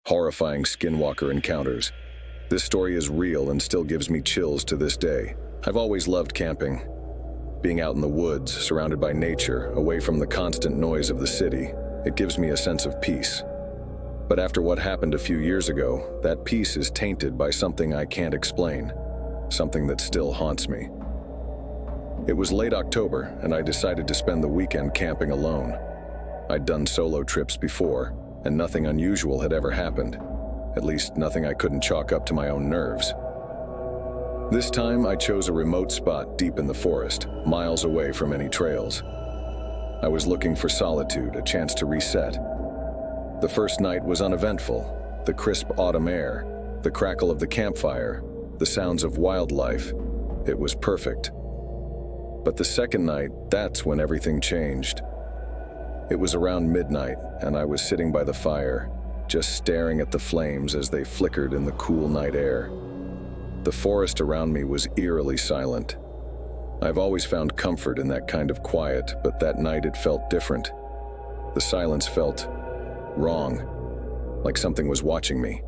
Horrifying Skinwalker encounters. This story is real and still gives me chills to this day. I've always loved camping. Being out in the woods, surrounded by nature, away from the constant noise of the city, it gives me a sense of peace. But after what happened a few years ago, that peace is tainted by something I can't explain, something that still haunts me. It was late October, and I decided to spend the weekend camping alone. I'd done solo trips before, and nothing unusual had ever happened. At least, nothing I couldn't chalk up to my own nerves. This time, I chose a remote spot deep in the forest, miles away from any trails. I was looking for solitude, a chance to reset. The first night was uneventful. The crisp autumn air, the crackle of the campfire, the sounds of wildlife. It was perfect. But the second night, that's when everything changed. It was around midnight, and I was sitting by the fire, just staring at the flames as they flickered in the cool night air. The forest around me was eerily silent. I've always found comfort in that kind of quiet, but that night it felt different. The silence felt wrong, like something was watching me.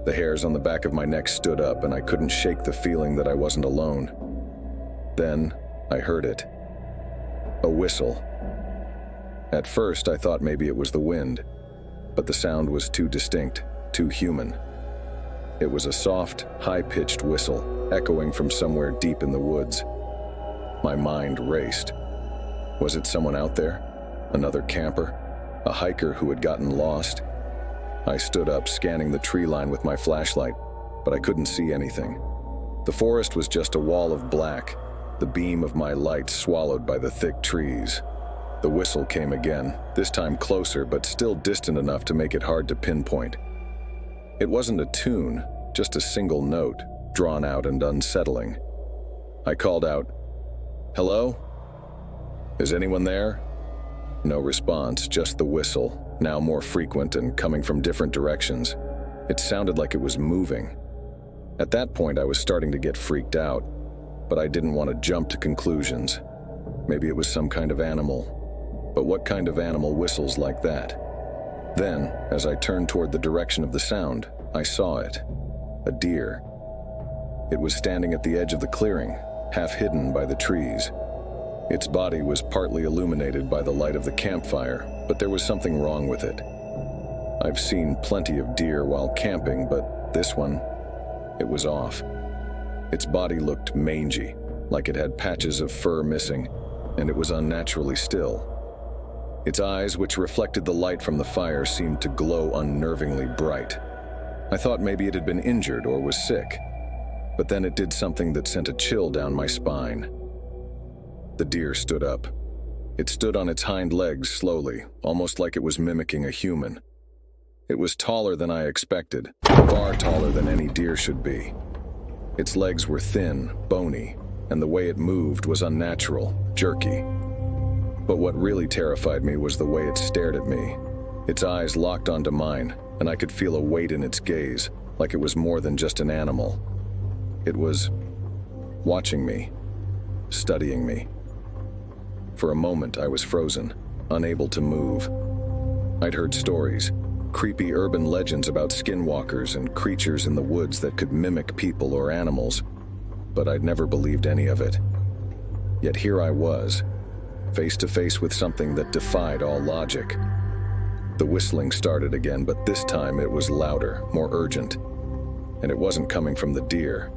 The hairs on the back of my neck stood up, and I couldn't shake the feeling that I wasn't alone. Then I heard it. A whistle. At first, I thought maybe it was the wind, but the sound was too distinct, too human. It was a soft, high-pitched whistle, echoing from somewhere deep in the woods. My mind raced. Was it someone out there? Another camper? A hiker who had gotten lost? I stood up, scanning the tree line with my flashlight, but I couldn't see anything. The forest was just a wall of black, the beam of my light swallowed by the thick trees. The whistle came again, this time closer, but still distant enough to make it hard to pinpoint. It wasn't a tune, just a single note, drawn out and unsettling. I called out, "Hello? Is anyone there?" No response, just the whistle, now more frequent and coming from different directions. It sounded like it was moving. At that point, I was starting to get freaked out, but I didn't want to jump to conclusions. Maybe it was some kind of animal. But what kind of animal whistles like that? Then, as I turned toward the direction of the sound, I saw it. A deer. It was standing at the edge of the clearing, half hidden by the trees. Its body was partly illuminated by the light of the campfire, but there was something wrong with it. I've seen plenty of deer while camping, but this one, it was off. Its body looked mangy, like it had patches of fur missing, and it was unnaturally still. Its eyes, which reflected the light from the fire, seemed to glow unnervingly bright. I thought maybe it had been injured or was sick, but then it did something that sent a chill down my spine. The deer stood up. It stood on its hind legs slowly, almost like it was mimicking a human. It was taller than I expected, far taller than any deer should be. Its legs were thin, bony, and the way it moved was unnatural, jerky. But what really terrified me was the way it stared at me. Its eyes locked onto mine, and I could feel a weight in its gaze, like it was more than just an animal. It was watching me, studying me. For a moment, I was frozen, unable to move. I'd heard stories, creepy urban legends about skinwalkers and creatures in the woods that could mimic people or animals, but I'd never believed any of it. Yet here I was, face to face with something that defied all logic. The whistling started again, but this time it was louder, more urgent. And it wasn't coming from the deer.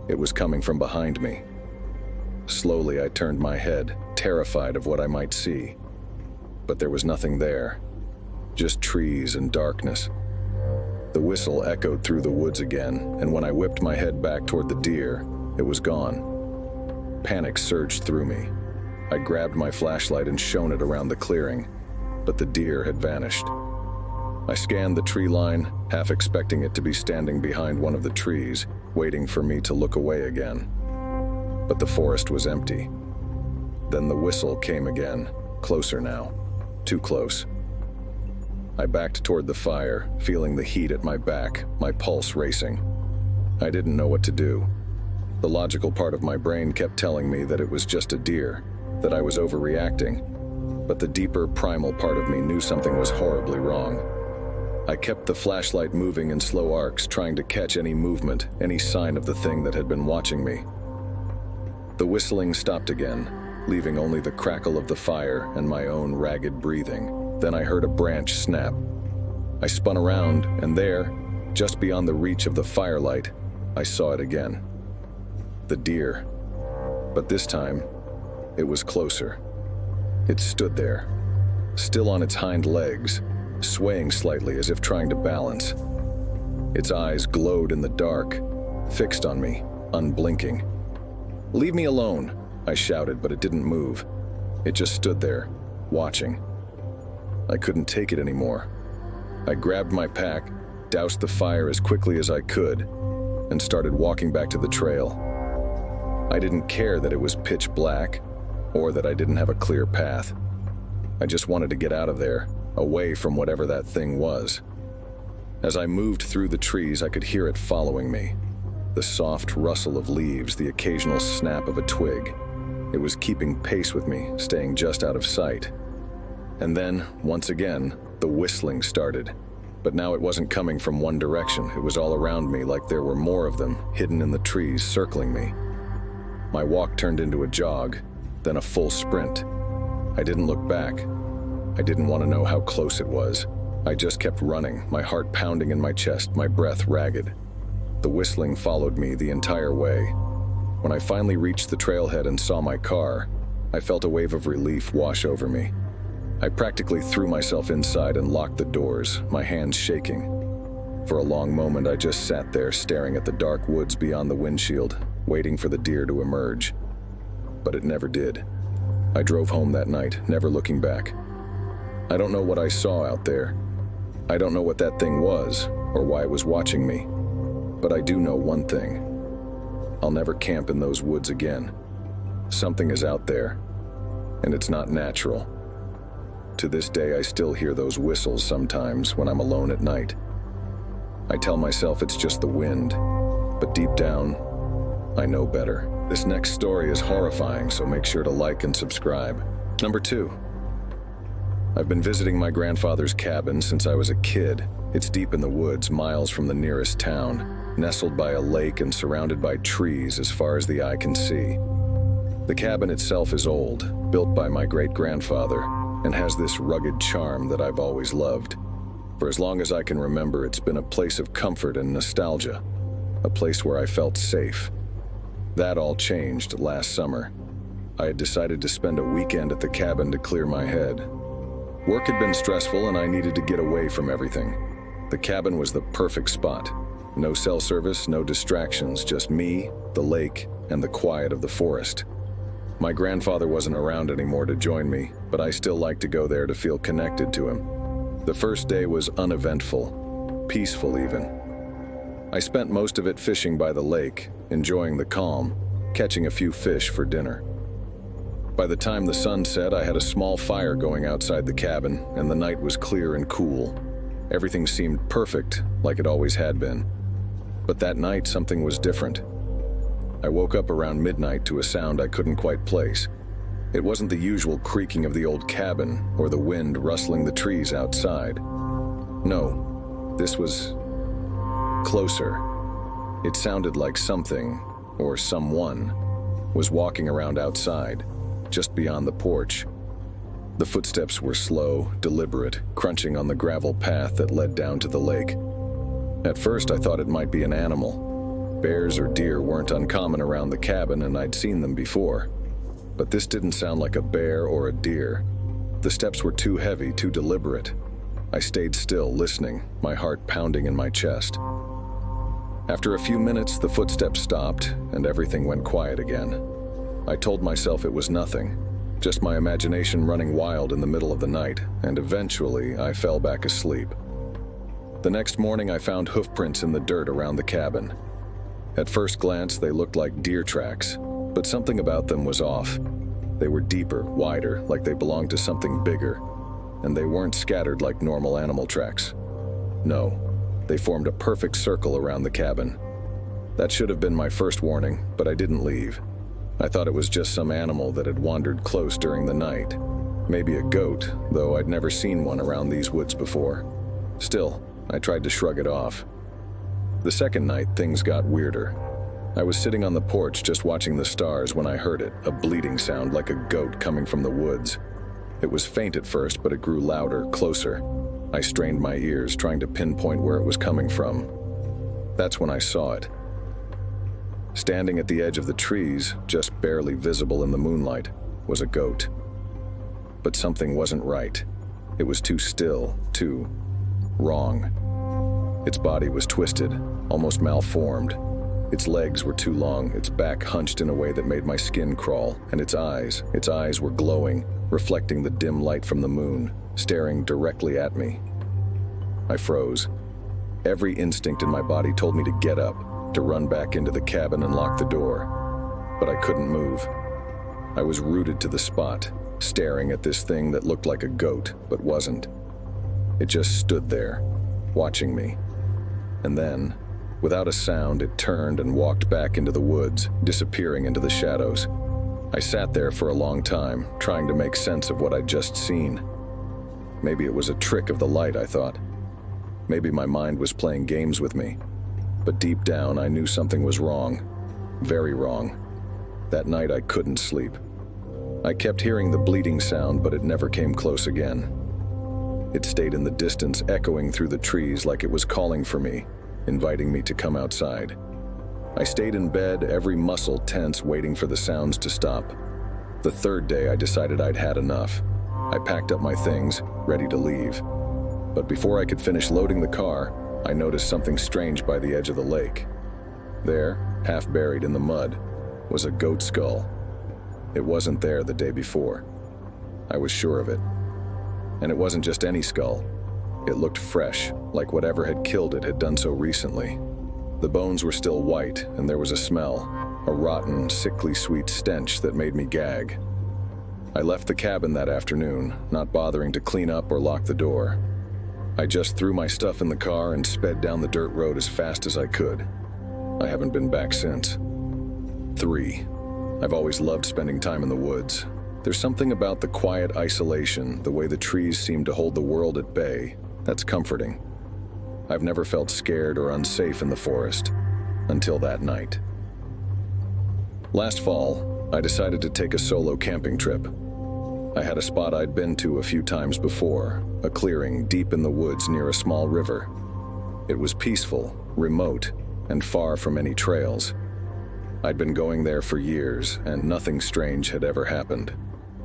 It was coming from behind me. Slowly, I turned my head, terrified of what I might see. But there was nothing there, just trees and darkness. The whistle echoed through the woods again, and when I whipped my head back toward the deer, it was gone. Panic surged through me. I grabbed my flashlight and shone it around the clearing, but the deer had vanished. I scanned the tree line, half expecting it to be standing behind one of the trees, waiting for me to look away again. But the forest was empty. Then the whistle came again, closer now, too close. I backed toward the fire, feeling the heat at my back, my pulse racing. I didn't know what to do. The logical part of my brain kept telling me that it was just a deer, that I was overreacting, but the deeper primal part of me knew something was horribly wrong. I kept the flashlight moving in slow arcs, trying to catch any movement, any sign of the thing that had been watching me. The whistling stopped again, leaving only the crackle of the fire and my own ragged breathing. Then I heard a branch snap. I spun around, and there, just beyond the reach of the firelight, I saw it again. The deer. But this time, it was closer. It stood there, still on its hind legs, swaying slightly as if trying to balance. Its eyes glowed in the dark, fixed on me, unblinking. "Leave me alone," I shouted, but it didn't move. It just stood there, watching. I couldn't take it anymore. I grabbed my pack, doused the fire as quickly as I could, and started walking back to the trail. I didn't care that it was pitch black, or that I didn't have a clear path. I just wanted to get out of there, away from whatever that thing was. As I moved through the trees, I could hear it following me. The soft rustle of leaves, the occasional snap of a twig. It was keeping pace with me, staying just out of sight. And then, once again, the whistling started. But now it wasn't coming from one direction. It was all around me, like there were more of them, hidden in the trees, circling me. My walk turned into a jog, then a full sprint. I didn't look back. I didn't want to know how close it was. I just kept running, my heart pounding in my chest, my breath ragged. The whistling followed me the entire way. When I finally reached the trailhead and saw my car, I felt a wave of relief wash over me. I practically threw myself inside and locked the doors, my hands shaking. For a long moment, I just sat there staring at the dark woods beyond the windshield, waiting for the deer to emerge. But it never did. I drove home that night, never looking back. I don't know what I saw out there. I don't know what that thing was, or why it was watching me. But I do know one thing. I'll never camp in those woods again. Something is out there, and it's not natural. To this day, I still hear those whistles sometimes when I'm alone at night. I tell myself it's just the wind, but deep down, I know better. This next story is horrifying, so make sure to like and subscribe. Number 2. I've been visiting my grandfather's cabin since I was a kid. It's deep in the woods, miles from the nearest town, nestled by a lake and surrounded by trees as far as the eye can see. The cabin itself is old, built by my great-grandfather, and has this rugged charm that I've always loved. For as long as I can remember, it's been a place of comfort and nostalgia, a place where I felt safe. That all changed last summer. I had decided to spend a weekend at the cabin to clear my head. Work had been stressful and I needed to get away from everything. The cabin was the perfect spot. No cell service, no distractions, just me, the lake, and the quiet of the forest. My grandfather wasn't around anymore to join me, but I still liked to go there to feel connected to him. The first day was uneventful, peaceful even. I spent most of it fishing by the lake, enjoying the calm, catching a few fish for dinner. By the time the sun set, I had a small fire going outside the cabin, and the night was clear and cool. Everything seemed perfect, like it always had been. But that night, something was different. I woke up around midnight to a sound I couldn't quite place. It wasn't the usual creaking of the old cabin or the wind rustling the trees outside. No, this was closer. It sounded like something, or someone, was walking around outside, just beyond the porch. The footsteps were slow, deliberate, crunching on the gravel path that led down to the lake. At first, I thought it might be an animal. Bears or deer weren't uncommon around the cabin, and I'd seen them before. But this didn't sound like a bear or a deer. The steps were too heavy, too deliberate. I stayed still, listening, my heart pounding in my chest. After a few minutes, the footsteps stopped, and everything went quiet again. I told myself it was nothing, just my imagination running wild in the middle of the night, and eventually I fell back asleep. The next morning, I found hoofprints in the dirt around the cabin. At first glance, they looked like deer tracks, but something about them was off. They were deeper, wider, like they belonged to something bigger, and they weren't scattered like normal animal tracks. No, they formed a perfect circle around the cabin. That should have been my first warning, but I didn't leave. I thought it was just some animal that had wandered close during the night. Maybe a goat, though I'd never seen one around these woods before. Still, I tried to shrug it off. The second night, things got weirder. I was sitting on the porch just watching the stars when I heard it, a bleating sound like a goat coming from the woods. It was faint at first, but it grew louder, closer. I strained my ears, trying to pinpoint where it was coming from. That's when I saw it. Standing at the edge of the trees, just barely visible in the moonlight, was a goat. But something wasn't right. It was too still, too wrong. Its body was twisted, almost malformed. Its legs were too long, its back hunched in a way that made my skin crawl, and its eyes were glowing, reflecting the dim light from the moon, staring directly at me. I froze. Every instinct in my body told me to get up, to run back into the cabin and lock the door. But I couldn't move. I was rooted to the spot, staring at this thing that looked like a goat, but wasn't. It just stood there, watching me. And then, without a sound, it turned and walked back into the woods, disappearing into the shadows. I sat there for a long time, trying to make sense of what I'd just seen. Maybe it was a trick of the light, I thought. Maybe my mind was playing games with me. But deep down, I knew something was wrong. Very wrong. That night, I couldn't sleep. I kept hearing the bleating sound, but it never came close again. It stayed in the distance, echoing through the trees like it was calling for me, inviting me to come outside. I stayed in bed, every muscle tense, waiting for the sounds to stop. The third day, I decided I'd had enough. I packed up my things, ready to leave. But before I could finish loading the car, I noticed something strange by the edge of the lake. There, half buried in the mud, was a goat skull. It wasn't there the day before. I was sure of it. And it wasn't just any skull. It looked fresh, like whatever had killed it had done so recently. The bones were still white, and there was a smell, a rotten, sickly sweet stench that made me gag. I left the cabin that afternoon, not bothering to clean up or lock the door. I just threw my stuff in the car and sped down the dirt road as fast as I could. I haven't been back since. 3. I've always loved spending time in the woods. There's something about the quiet isolation, the way the trees seem to hold the world at bay, that's comforting. I've never felt scared or unsafe in the forest, until that night. Last fall, I decided to take a solo camping trip. I had a spot I'd been to a few times before, a clearing deep in the woods near a small river. It was peaceful, remote, and far from any trails. I'd been going there for years, and nothing strange had ever happened.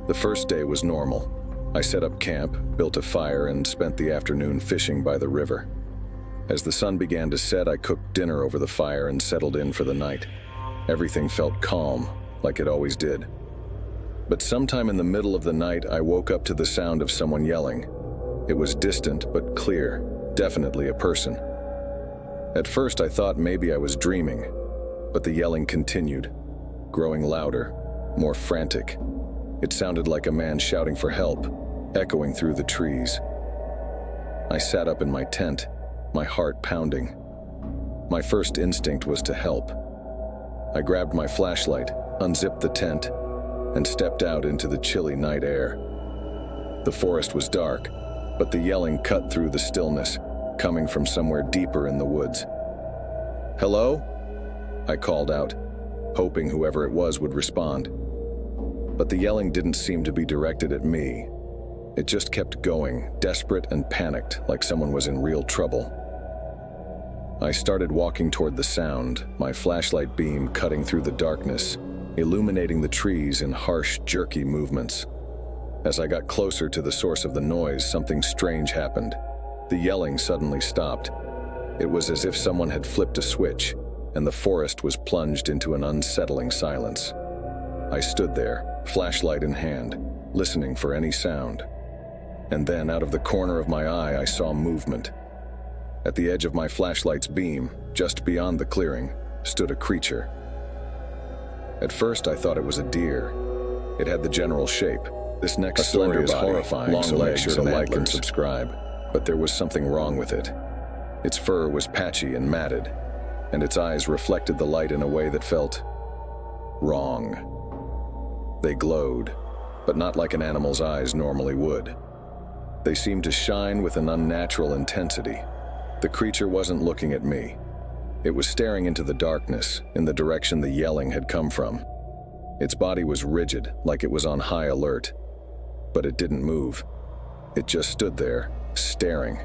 The first day was normal. I set up camp, built a fire, and spent the afternoon fishing by the river. As the sun began to set, I cooked dinner over the fire and settled in for the night. Everything felt calm, like it always did. But sometime in the middle of the night, I woke up to the sound of someone yelling. It was distant but clear, definitely a person. At first, I thought maybe I was dreaming, but the yelling continued, growing louder, more frantic. It sounded like a man shouting for help, echoing through the trees. I sat up in my tent, my heart pounding. My first instinct was to help. I grabbed my flashlight, unzipped the tent, and stepped out into the chilly night air. The forest was dark, but the yelling cut through the stillness, coming from somewhere deeper in the woods. "Hello?" I called out, hoping whoever it was would respond. But the yelling didn't seem to be directed at me. It just kept going, desperate and panicked, like someone was in real trouble. I started walking toward the sound, my flashlight beam cutting through the darkness, illuminating the trees in harsh, jerky movements. As I got closer to the source of the noise, something strange happened. The yelling suddenly stopped. It was as if someone had flipped a switch, and the forest was plunged into an unsettling silence. I stood there, flashlight in hand, listening for any sound. And then, out of the corner of my eye, I saw movement. At the edge of my flashlight's beam, just beyond the clearing, stood a creature. At first, I thought it was a deer. It had the general shape. This next story is horrifying, so make sure to like and subscribe. But there was something wrong with it. Its fur was patchy and matted, and its eyes reflected the light in a way that felt wrong. They glowed, but not like an animal's eyes normally would. They seemed to shine with an unnatural intensity. The creature wasn't looking at me. It was staring into the darkness, in the direction the yelling had come from. Its body was rigid, like it was on high alert. But it didn't move. It just stood there, staring.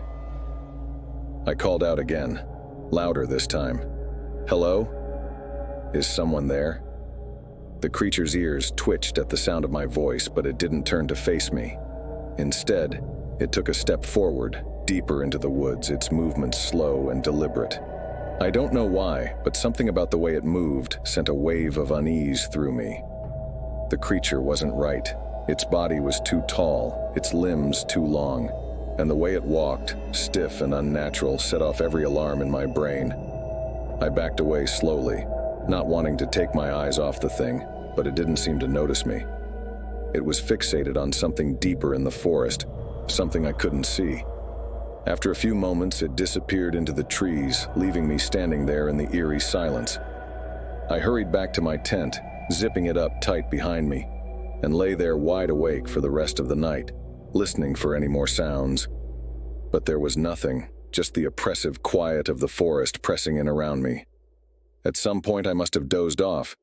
I called out again, louder this time. "Hello? Is someone there?" The creature's ears twitched at the sound of my voice, but it didn't turn to face me. Instead, it took a step forward, deeper into the woods, its movements slow and deliberate. I don't know why, but something about the way it moved sent a wave of unease through me. The creature wasn't right. Its body was too tall, its limbs too long, and the way it walked, stiff and unnatural, set off every alarm in my brain. I backed away slowly, not wanting to take my eyes off the thing, but it didn't seem to notice me. It was fixated on something deeper in the forest, something I couldn't see. After a few moments, it disappeared into the trees, leaving me standing there in the eerie silence. I hurried back to my tent, zipping it up tight behind me, and lay there wide awake for the rest of the night, listening for any more sounds. But there was nothing, just the oppressive quiet of the forest pressing in around me. At some point I must have dozed off,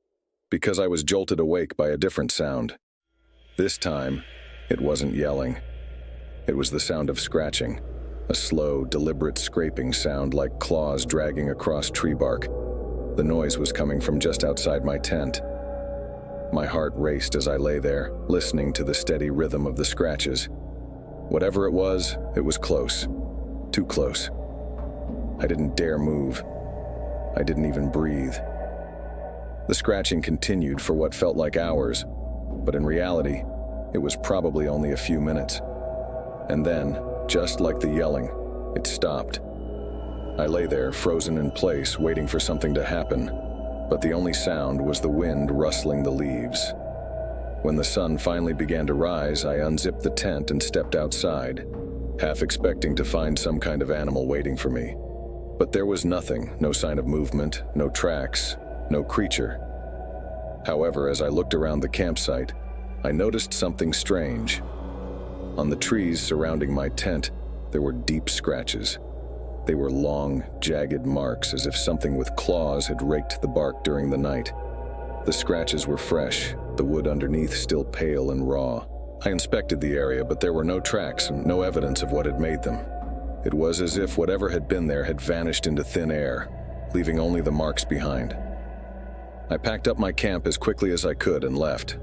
because I was jolted awake by a different sound. This time, it wasn't yelling. It was the sound of scratching, a slow, deliberate scraping sound like claws dragging across tree bark. The noise was coming from just outside my tent. My heart raced as I lay there, listening to the steady rhythm of the scratches. Whatever it was close. Too close. I didn't dare move. I didn't even breathe. The scratching continued for what felt like hours, but in reality, it was probably only a few minutes. And then, just like the yelling, it stopped. I lay there, frozen in place, waiting for something to happen, but the only sound was the wind rustling the leaves. When the sun finally began to rise, I unzipped the tent and stepped outside, half expecting to find some kind of animal waiting for me. But there was nothing, no sign of movement, no tracks, no creature. However, as I looked around the campsite, I noticed something strange. On the trees surrounding my tent, there were deep scratches. They were long, jagged marks, as if something with claws had raked the bark during the night. The scratches were fresh, the wood underneath still pale and raw. I inspected the area, but there were no tracks and no evidence of what had made them. It was as if whatever had been there had vanished into thin air, leaving only the marks behind. I packed up my camp as quickly as I could and left.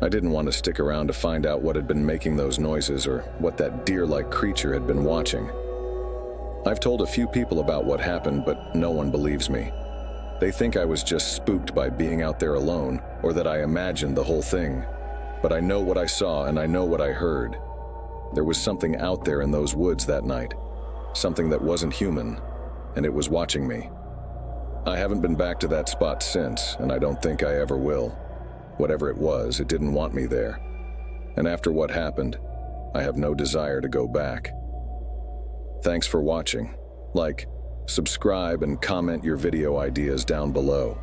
I didn't want to stick around to find out what had been making those noises or what that deer-like creature had been watching. I've told a few people about what happened, but no one believes me. They think I was just spooked by being out there alone, or that I imagined the whole thing. But I know what I saw and I know what I heard. There was something out there in those woods that night. Something that wasn't human, and it was watching me. I haven't been back to that spot since, and I don't think I ever will. Whatever it was, it didn't want me there. And after what happened, I have no desire to go back. Thanks for watching. Like, subscribe, and comment your video ideas down below.